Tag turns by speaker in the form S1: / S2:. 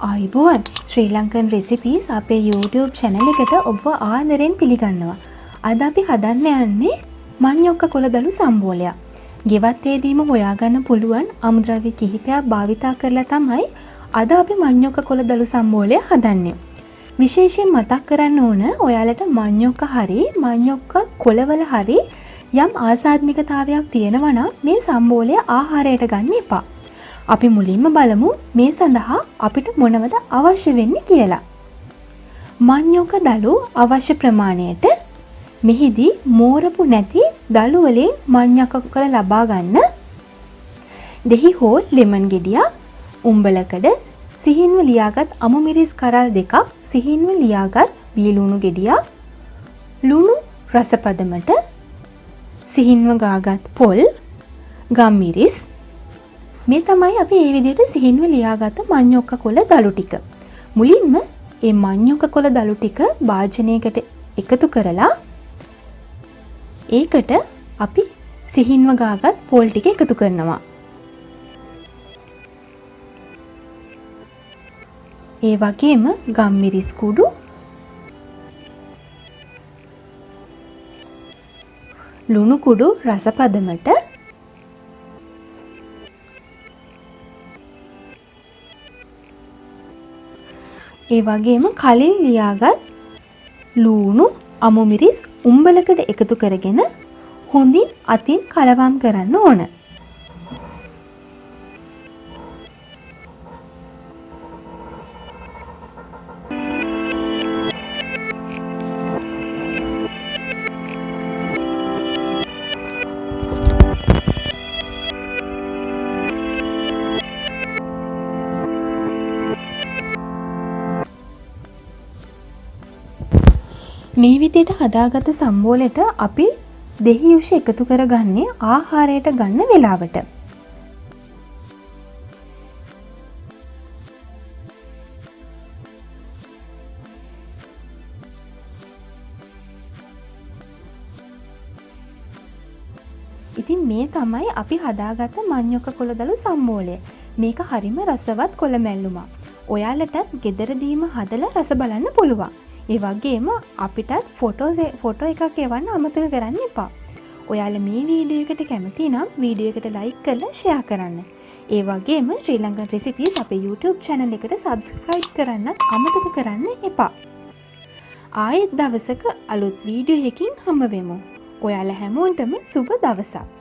S1: ආයුබෝවන් ශ්‍රී Lankan recipes අපේ YouTube channel එකට ඔබව ආදරෙන් පිළිගන්නවා. අද අපි හදන්න යන්නේ මඤ්ඤොක්ක කොළ දළු සම්බෝලයක්. ගෙවත් ඒදීම හොයාගන්න පුළුවන් අමුද්‍රව්‍ය කිහිපයක් භාවිතා කරලා තමයි අද අපි මඤ්ඤොක්ක කොළ දළු සම්බෝලය හදන්නේ. විශේෂයෙන් මතක් කරන්න ඕන ඔයාලට මඤ්ඤොක්ක හරි මඤ්ඤොක්ක කොළවල හරි යම් ආසාත්මිකතාවයක් තියෙනවා නම් මේ සම්බෝලය ආහාරයට ගන්න එපා. අපි මුලින්ම බලමු මේ සඳහා අපිට මොනවද අවශ්‍ය වෙන්නේ කියලා. මඤ්ඤොක්ක දළු අවශ්‍ය ප්‍රමාණයට මෙහිදී මෝරපු නැති දළු වලින් මඤ්ඤොක්ක කොළ ලබා ගන්න. දෙහි හෝල් ලෙමන් ගෙඩියක්, උම්බලකඩ, සිහින්ව ලියාගත් අමු මිරිස් කරල් දෙකක්, සිහින්ව ලියාගත් බීලුණු ගෙඩියක්, ලුණු රස පදමට, සිහින්ව ගාගත් පොල්, ගම් මිරිස්. මේ තමයි අපි මේ විදිහට සිහින්ව ලියාගත්ත මඤ්ඤොක්ක කොළ දළු ටික. මුලින්ම මේ මඤ්ඤොක්ක කොළ දළු ටික භාජනයකට එකතු කරලා ඒකට අපි සිහින්ව ගාගත් පොල් ටික එකතු කරනවා. ඒ වගේම ගම් මිරිස් කුඩු, ලුණු කුඩු රස පදමට, ඒ වගේම කලින් ලියාගත් ලුණු, අමු මිරිස්, උම්බලකට එකතු කරගෙන හොඳින් අතින් කලවම් කරන්න ඕන. මේ විදිහට හදාගත්ත සම්බෝලෙට අපි දෙහි යුෂ එකතු කරගන්නේ ආහාරයට ගන්න වෙලාවට. ඉතින් මේ තමයි අපි හදාගත්ත මඤ්ඤොක්ක කොළ දළු සම්බෝලය. මේක හරිම රසවත් කොළ මැල්ලුමක්. ඔයාලටත් ගෙදරදීම හදලා රස බලන්න පුළුවන්. ඒ වගේම අපිටත් ෆොටෝ එකක් එවන්න අමතක කරන්න එපා. ඔයාලා මේ වීඩියෝ එකට කැමති නම් වීඩියෝ එකට ලයික් කරලා ෂෙයා කරන්න. ඒ වගේම ශ්‍රී ලංකන් රෙසිපීස් අපේ YouTube channel එකට subscribe කරන්න අමතක කරන්න එපා. ආයෙත් දවසක අලුත් වීඩියෝ එකකින් හම්බ වෙමු. ඔයාලා හැමෝටම සුබ දවසක්.